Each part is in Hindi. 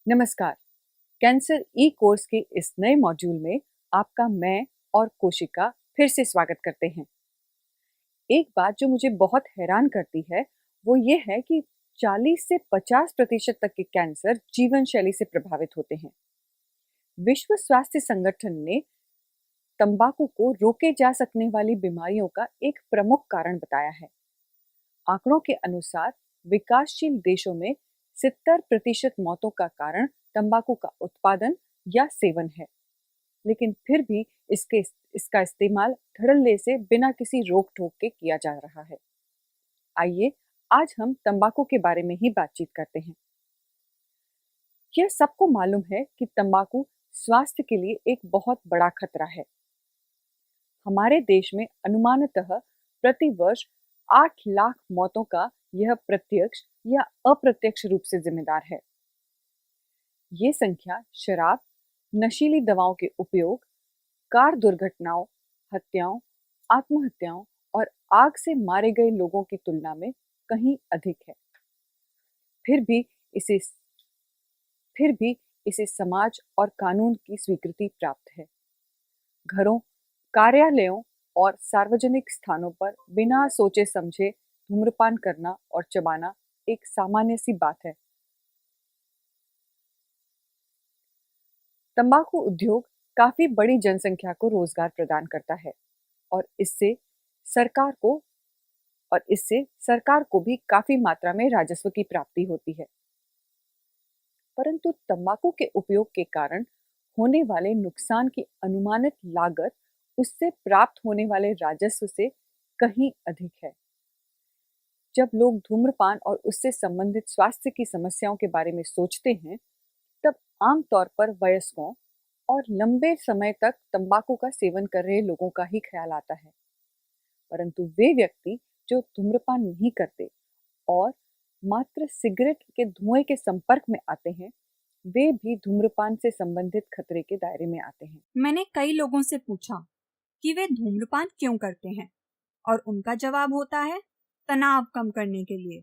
नमस्कार। कैंसर ई कोर्स के इस नए मॉड्यूल में आपका मैं और कोशिका फिर से स्वागत करते हैं। एक बात जो मुझे बहुत हैरान करती है वो ये है कि 40 से 50% तक के कैंसर जीवन शैली से प्रभावित होते हैं। विश्व स्वास्थ्य संगठन ने तंबाकू को रोके जा सकने वाली बीमारियों का एक प्रमुख कारण बताया है। आंकड़ों के अनुसार विकासशील देशों में 70% मौतों का कारण तंबाकू का उत्पादन या सेवन है, लेकिन फिर भी इसका इस्तेमाल धड़ल्ले से बिना किसी रोक टोक के किया जा रहा है। आइए आज हम तंबाकू के बारे में ही बातचीत करते हैं। यह सबको मालूम है कि तंबाकू स्वास्थ्य के लिए एक बहुत बड़ा खतरा है। हमारे देश में अनुमानतः प्रति वर्ष 8 लाख मौतों का यह प्रत्यक्ष या अप्रत्यक्ष रूप से जिम्मेदार है। ये संख्या शराब, नशीली दवाओं के उपयोग, कार दुर्घटनाओं, हत्याओं, आत्महत्याओं और आग से मारे गए लोगों की तुलना में कहीं अधिक है। फिर भी इसे फिर भी इसे समाज और कानून की स्वीकृति प्राप्त है। घरों, कार्यालयों और सार्वजनिक स्थानों पर बिना सोचे समझे धूम्रपान करना और चबाना एक सामान्य सी बात है। तंबाकू उद्योग काफी बड़ी जनसंख्या को रोजगार प्रदान करता है और सरकार को इससे सरकार को भी काफी मात्रा में राजस्व की प्राप्ति होती है। परंतु तंबाकू के उपयोग के कारण होने वाले नुकसान की अनुमानित लागत उससे प्राप्त होने वाले राजस्व से कहीं अधिक है। जब लोग धूम्रपान और उससे संबंधित स्वास्थ्य की समस्याओं के बारे में सोचते हैं, तब आमतौर पर वयस्कों और लंबे समय तक तंबाकू का सेवन कर रहे लोगों का ही ख्याल आता है। परंतु वे व्यक्ति जो धूम्रपान नहीं करते और मात्र सिगरेट के धुएं के संपर्क में आते हैं, वे भी धूम्रपान से संबंधित खतरे के दायरे में आते हैं। मैंने कई लोगों से पूछा कि वे धूम्रपान क्यों करते हैं और उनका जवाब होता है तनाव कम करने के लिए,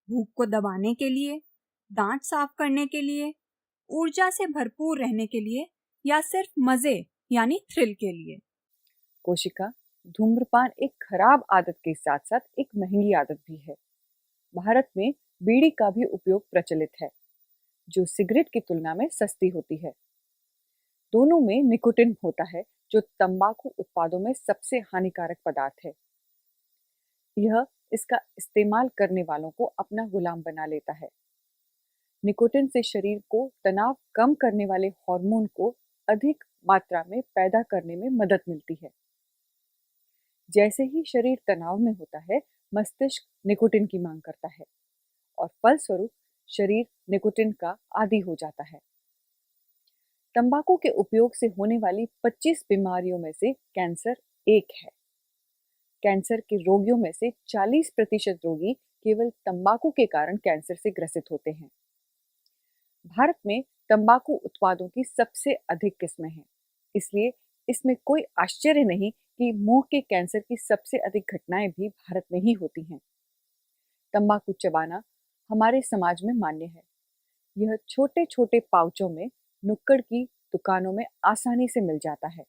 भूख को दबाने के लिए, दांत साफ करने के लिए, ऊर्जा से भरपूर रहने के लिए या सिर्फ मजे यानी थ्रिल के लिए। कोशिका, धूम्रपान एक खराब आदत के साथ साथ एक महंगी आदत भी है। भारत में बीड़ी का भी उपयोग प्रचलित है, जो सिगरेट की तुलना में सस्ती होती है। दोनों में निकोटिन होता है, जो तंबाकू उत्पादों में सबसे हानिकारक पदार्थ है। यह इसका इस्तेमाल करने वालों को अपना गुलाम बना लेता है। निकोटिन से शरीर को तनाव कम करने वाले हार्मोन को अधिक मात्रा में पैदा करने में मदद मिलती है। जैसे ही शरीर तनाव में होता है, मस्तिष्क निकोटिन की मांग करता है और फलस्वरूप शरीर निकोटिन का आदी हो जाता है। तंबाकू के उपयोग से होने वाली 25 बीमारियों में से कैंसर एक है। कैंसर के रोगियों में से 40% रोगी केवल तंबाकू के कारण कैंसर से ग्रसित होते हैं। भारत में तंबाकू उत्पादों की सबसे अधिक किस्में हैं, इसलिए इसमें कोई आश्चर्य नहीं कि मुंह के कैंसर की सबसे अधिक घटनाएं भी भारत में ही होती हैं। तंबाकू चबाना हमारे समाज में मान्य है। यह छोटे छोटे पाउचों में नुक्कड़ की दुकानों में आसानी से मिल जाता है।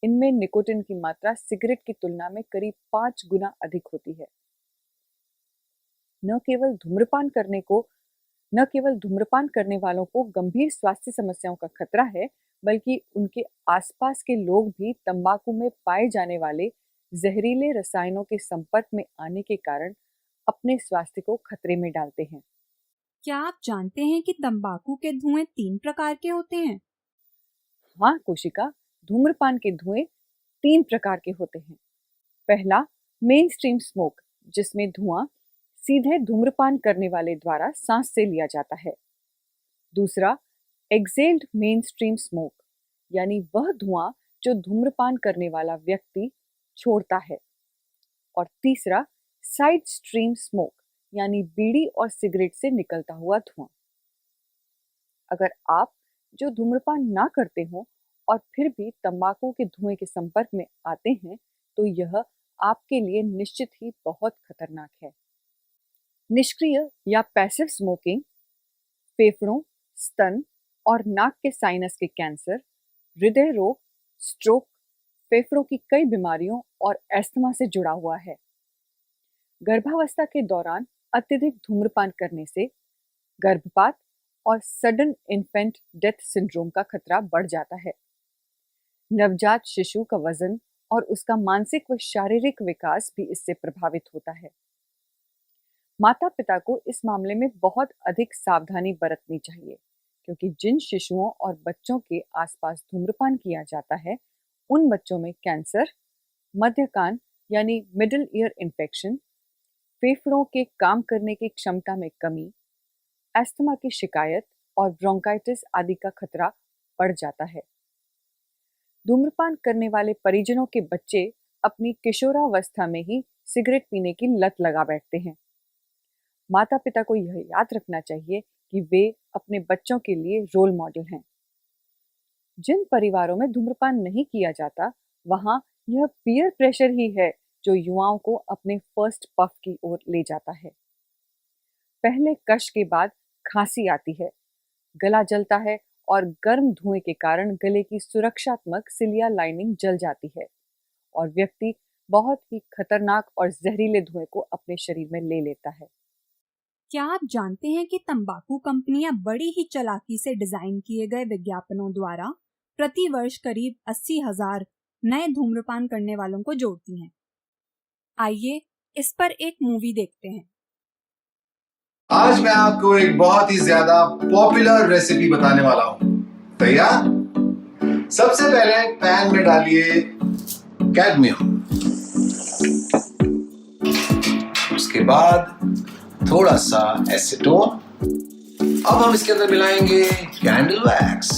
इनमें निकोटिन की मात्रा सिगरेट की तुलना में करीब 5 गुना अधिक होती है। न केवल धूम्रपान करने वालों को गंभीर स्वास्थ्य समस्याओं का खतरा है, बल्कि उनके आसपास के लोग भी तंबाकू में पाए जाने वाले जहरीले रसायनों के संपर्क में आने के कारण अपने स्वास्थ्य को खतरे में डालते हैं। क्या आप जानते हैं कि तंबाकू के धुएं 3 प्रकार के होते हैं? हाँ कोशिका, धूम्रपान के धुएं 3 प्रकार के होते हैं। पहला, मेन स्ट्रीम स्मोक, जिसमें धुआं सीधे धूम्रपान करने वाले द्वारा सांस से लिया जाता है। दूसरा, एक्सेल्ड मेन स्ट्रीम स्मोक, यानी वह धुआं जो धूम्रपान करने वाला व्यक्ति छोड़ता है। और तीसरा, साइड स्ट्रीम स्मोक, यानी बीड़ी और सिगरेट से निकलता हुआ धुआं। अगर आप जो धूम्रपान ना करते हो और फिर भी तंबाकू के धुएं के संपर्क में आते हैं, तो यह आपके लिए निश्चित ही बहुत खतरनाक है। निष्क्रिय या पैसिव स्मोकिंग फेफड़ों, स्तन और नाक के साइनस के कैंसर, हृदय रोग, स्ट्रोक, फेफड़ों की कई बीमारियों और अस्थमा से जुड़ा हुआ है। गर्भावस्था के दौरान अत्यधिक धूम्रपान करने से गर्भपात और सडन इन्फेंट डेथ सिंड्रोम का खतरा बढ़ जाता है। नवजात शिशु का वजन और उसका मानसिक व शारीरिक विकास भी इससे प्रभावित होता है। माता पिता को इस मामले में बहुत अधिक सावधानी बरतनी चाहिए, क्योंकि जिन शिशुओं और बच्चों के आसपास धूम्रपान किया जाता है, उन बच्चों में कैंसर, मध्य कान यानी मिडिल ईयर इन्फेक्शन, फेफड़ों के काम करने की क्षमता में कमी, अस्थमा की शिकायत और ब्रोंकाइटिस आदि का खतरा बढ़ जाता है। धूम्रपान करने वाले परिजनों के बच्चे अपनी किशोरावस्था में ही सिगरेट पीने की लत लगा बैठते हैं। माता पिता को यह याद रखना चाहिए कि वे अपने बच्चों के लिए रोल मॉडल हैं। जिन परिवारों में धूम्रपान नहीं किया जाता, वहां यह पीयर प्रेशर ही है जो युवाओं को अपने फर्स्ट पफ की ओर ले जाता है। पहले कश के बाद खांसी आती है, गला जलता है और गर्म धुएं के कारण गले की सुरक्षात्मक सिलिया लाइनिंग जल जाती है और व्यक्ति बहुत ही खतरनाक और जहरीले धुएं को अपने शरीर में ले लेता है। क्या आप जानते हैं कि तंबाकू कंपनियां बड़ी ही चालाकी से डिजाइन किए गए विज्ञापनों द्वारा प्रति वर्ष करीब 80,000 नए धूम्रपान करने वालों को जोड़ती हैं? आइए इस पर एक मूवी देखते हैं। आज मैं आपको एक बहुत ही ज्यादा पॉपुलर रेसिपी बताने वाला हूं। तैयार? सबसे पहले पैन में डालिए कैडमियम, उसके बाद थोड़ा सा एसीटोन। अब हम इसके अंदर मिलाएंगे कैंडल वैक्स।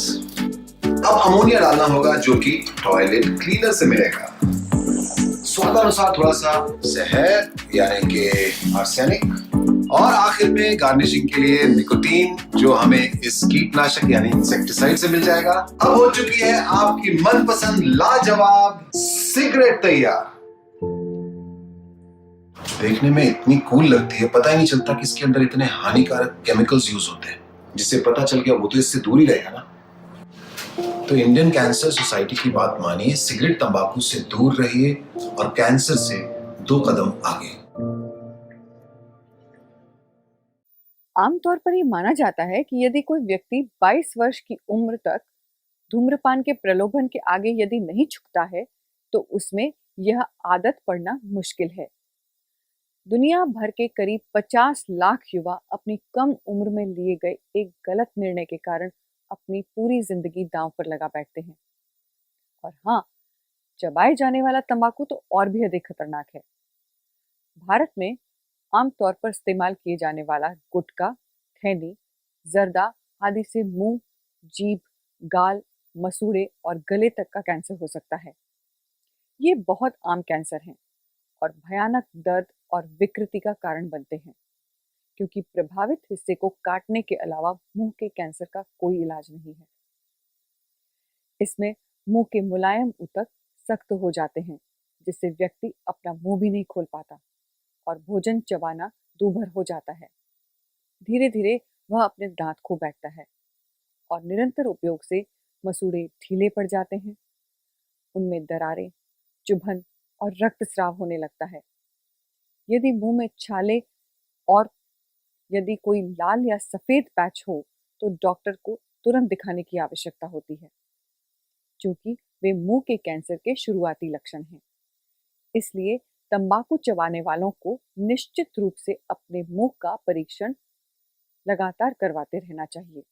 अब अमोनिया डालना होगा जो कि टॉयलेट क्लीनर से मिलेगा। स्वादानुसार थोड़ा सा जहर यानी कि आर्सेनिक, और आखिर में गार्निशिंग के लिए निकोटीन जो हमें इस कीटनाशक यानी इंसेक्टिसाइड से मिल जाएगा। अब हो चुकी है आपकी मनपसंद लाजवाब सिगरेट तैयार। देखने में इतनी कूल लगती है, पता ही नहीं चलता कि इसके अंदर इतने हानिकारक केमिकल्स यूज होते हैं। जिससे पता चल गया वो तो इससे दूर ही रहेगा ना। तो इंडियन कैंसर सोसाइटी की बात मानिए, सिगरेट तंबाकू से दूर रहिए और कैंसर से 2 कदम आगे। आमतौर पर यह माना जाता है कि यदि कोई व्यक्ति 22 वर्ष की उम्र तक धूम्रपान के प्रलोभन के आगे यदि नहीं झुकता है, तो उसमें यह आदत पड़ना मुश्किल है। दुनिया भर के करीब 50 लाख युवा अपनी कम उम्र में लिए गए एक गलत निर्णय के कारण अपनी पूरी जिंदगी दांव पर लगा बैठते हैं। और हाँ, चबाए जाने वाला तंबाकू तो और भी अधिक खतरनाक है। भारत में आमतौर पर इस्तेमाल किए जाने वाला गुटखा, खैनी, जर्दा आदि से मुंह, जीभ, गाल, मसूड़े और गले तक का कैंसर हो सकता है। ये बहुत आम कैंसर हैं और भयानक दर्द और विकृति का कारण बनते हैं, क्योंकि प्रभावित हिस्से को काटने के अलावा मुंह के कैंसर का कोई इलाज नहीं है। इसमें मुंह के मुलायम ऊतक सख्त हो जाते हैं, जिससे व्यक्ति अपना मुंह भी नहीं खोल पाता और भोजन चबाना दूभर हो जाता है। धीरे धीरे वह अपने दांत खो बैठता है और निरंतर उपयोग से मसूड़े ढीले पड़ जाते हैं। उनमें दरारें, चुभन और रक्तस्राव होने लगता है। यदि मुंह में छाले और यदि कोई लाल या सफेद पैच हो, तो डॉक्टर को तुरंत दिखाने की आवश्यकता होती है, क्योंकि वे मुंह के कैंसर के शुरुआती लक्षण हैं। इसलिए तंबाकू चबाने वालों को निश्चित रूप से अपने मुंह का परीक्षण लगातार करवाते रहना चाहिए।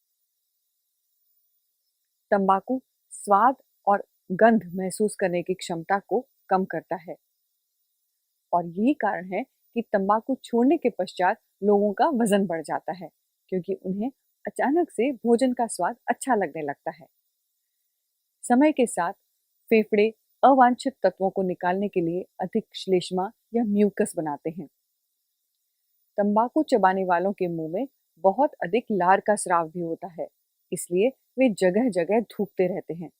तंबाकू स्वाद और गंध महसूस करने की क्षमता को कम करता है और यही कारण है कि तंबाकू छोड़ने के पश्चात लोगों का वजन बढ़ जाता है, क्योंकि उन्हें अचानक से भोजन का स्वाद अच्छा लगने लगता है। समय के साथ फेफड़े अवांछित तत्वों को निकालने के लिए अधिक श्लेष्मा या म्यूकस बनाते हैं। तंबाकू चबाने वालों के मुंह में बहुत अधिक लार का स्राव भी होता है, इसलिए वे जगह जगह थूकते रहते हैं,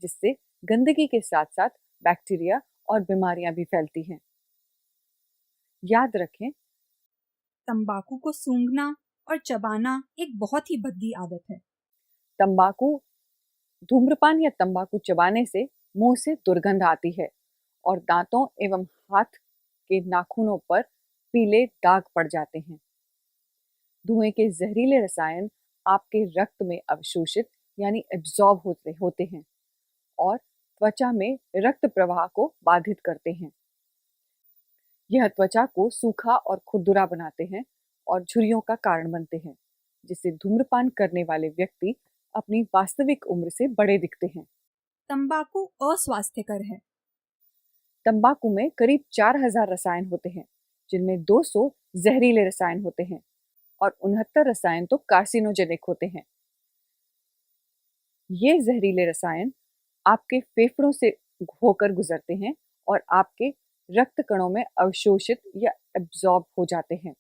जिससे गंदगी के साथ साथ बैक्टीरिया और बीमारियां भी फैलती हैं। याद रखें, तंबाकू को सूंघना और चबाना एक बहुत ही भद्दी आदत है। तंबाकू धूम्रपान या तंबाकू चबाने से मुंह से दुर्गंध आती है और दांतों एवं हाथ के नाखूनों पर पीले दाग पड़ जाते हैं। धुएं के जहरीले रसायन आपके रक्त में अवशोषित यानी एब्जॉर्ब होते हैं और त्वचा में रक्त प्रवाह को बाधित करते हैं। यह त्वचा को सूखा और खुरदुरा बनाते हैं और झुर्रियों का कारण बनते हैं, जिससे धूम्रपान करने वाले व्यक्ति अपनी वास्तविक उम्र से बड़े दिखते हैं। तंबाकू अस्वास्थ्यकर है। तंबाकू में करीब 4000 रसायन होते हैं, जिनमें 200 जहरीले रसायन होते हैं और 69 रसायन तो कार्सिनोजेनिक होते हैं। ये जहरीले रसायन आपके फेफड़ों से होकर गुजरते हैं और आपके रक्त कणों में अवशोषित या एब्जॉर्ब हो जाते हैं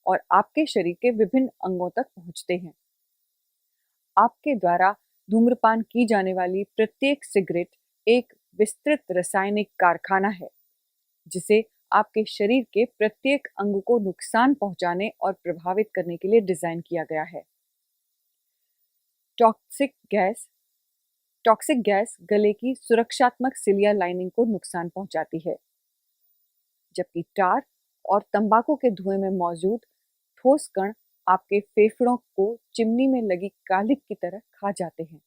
और आपके शरीर के विभिन्न अंगों तक पहुंचते हैं। आपके द्वारा धूम्रपान की जाने वाली प्रत्येक सिगरेट एक विस्तृत रासायनिक कारखाना है, जिसे आपके शरीर के प्रत्येक अंग को नुकसान पहुंचाने और प्रभावित करने के लिए डिजाइन किया गया है। टॉक्सिक गैस गले की सुरक्षात्मक सिलिया लाइनिंग को नुकसान पहुंचाती है, जबकि टार और तंबाकू के धुएं में मौजूद ठोस कण आपके फेफड़ों को चिमनी में लगी कालिक की तरह खा जाते हैं।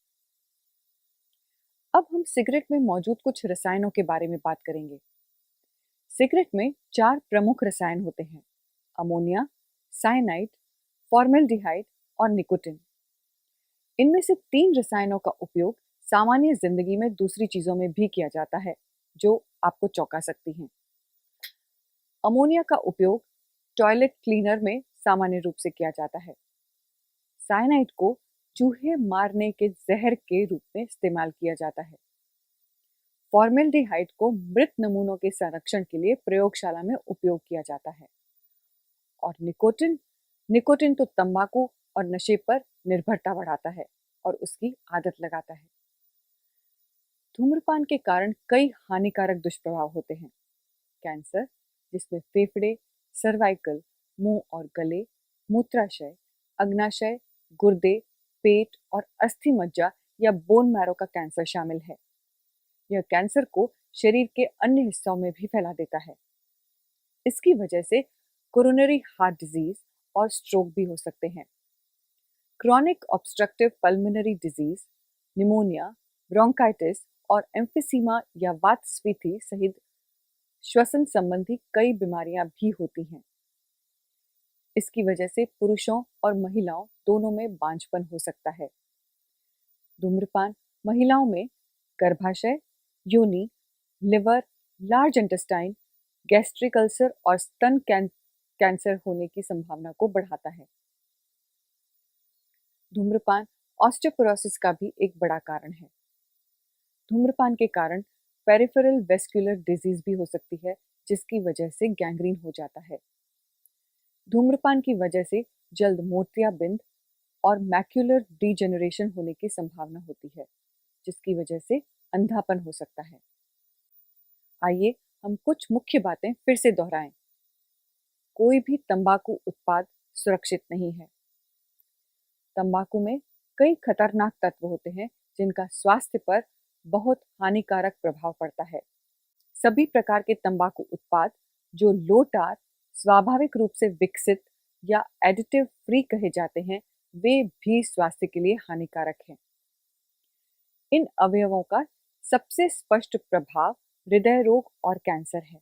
अब हम सिगरेट में मौजूद कुछ रसायनों के बारे में बात करेंगे। सिगरेट में 4 प्रमुख रसायन होते हैं: अमोनिया, साइनाइड, फॉर्मेल्डिहाइड और निकोटिन। इनमें से 3 रसायनों का उपयोग सामान्य जिंदगी में दूसरी चीजों में भी किया जाता है, जो आपको चौंका सकती हैं। अमोनिया का उपयोग टॉयलेट क्लीनर में सामान्य रूप से किया जाता है। साइनाइड को चूहे मारने के जहर के रूप में इस्तेमाल किया जाता है। फॉर्मेल्डिहाइड को मृत नमूनों के संरक्षण के लिए प्रयोगशाला में उपयोग किया जाता है। और निकोटिन तो तंबाकू और नशे पर निर्भरता बढ़ाता है और उसकी आदत लगाता है। धूम्रपान के कारण कई हानिकारक दुष्प्रभाव होते हैं। कैंसर, जिसमें फेफड़े, सर्वाइकल, मुंह और गले, मूत्राशय, अग्नाशय, गुर्दे, पेट और अस्थि मज्जा या बोन मैरो का कैंसर शामिल है। यह कैंसर को शरीर के अन्य हिस्सों में भी फैला देता है। इसकी वजह से कोरोनरी हार्ट डिजीज और स्ट्रोक भी हो सकते हैं। Chronic obstructive pulmonary disease, pneumonia, bronchitis और एम्फिसीमा या वातस्फीति सहित श्वसन संबंधी कई बीमारियां भी होती हैं। इसकी वजह से पुरुषों और महिलाओं दोनों में बांझपन हो सकता है। धूम्रपान महिलाओं में गर्भाशय, योनि, liver, large intestine, gastric ulcer और स्तन कैंसर होने की संभावना को बढ़ाता है। धूम्रपान ऑस्टियोपोरोसिस का भी एक बड़ा कारण है। धूम्रपान के कारण पेरिफेरल वेस्कुलर डिजीज भी हो सकती है, जिसकी वजह से गैंग्रीन हो जाता है। धूम्रपान की वजह से जल्द मोतियाबिंद और मैक्यूलर डीजेनरेशन होने की संभावना होती है, जिसकी वजह से अंधापन हो सकता है। आइए हम कुछ मुख्य बातें फिर से दोहराएं। कोई भी तंबाकू उत्पाद सुरक्षित नहीं है। तंबाकू में कई खतरनाक तत्व होते हैं, जिनका स्वास्थ्य पर बहुत हानिकारक प्रभाव पड़ता है। सभी प्रकार के तंबाकू उत्पाद जो लो टार, स्वाभाविक रूप से विकसित या एडिटिव फ्री कहे जाते हैं, वे भी स्वास्थ्य के लिए हानिकारक हैं। इन अवयवों का सबसे स्पष्ट प्रभाव हृदय रोग और कैंसर है।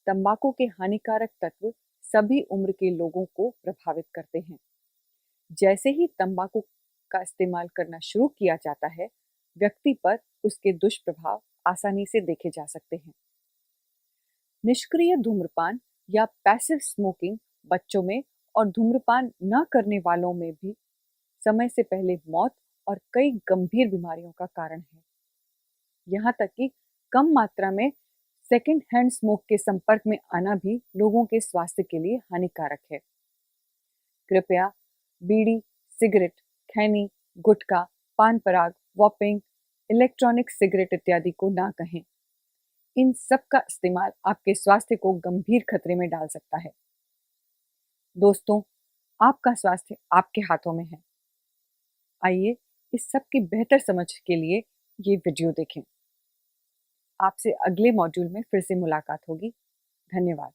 तंबाकू के हानिकारक तत्व सभी उम्र के लोगों को प्रभावित करते हैं। जैसे ही तंबाकू का इस्तेमाल करना शुरू किया जाता है, व्यक्ति पर उसके दुष्प्रभाव आसानी से देखे जा सकते हैं। निष्क्रिय धूम्रपान या पैसिव स्मोकिंग बच्चों में और धूम्रपान न करने वालों में भी समय से पहले मौत और कई गंभीर बीमारियों का कारण है। यहाँ तक कि कम मात्रा में सेकेंड हैंड स्मोक के संपर्क में आना भी लोगों के स्वास्थ्य के लिए हानिकारक है। कृपया बीड़ी, सिगरेट, खैनी, गुटखा, पान पराग, वॉपिंग, इलेक्ट्रॉनिक सिगरेट इत्यादि को ना कहें। इन सब का इस्तेमाल आपके स्वास्थ्य को गंभीर खतरे में डाल सकता है। दोस्तों, आपका स्वास्थ्य आपके हाथों में है। आइए इस सब की बेहतर समझ के लिए ये वीडियो देखें। आपसे अगले मॉड्यूल में फिर से मुलाकात होगी। धन्यवाद।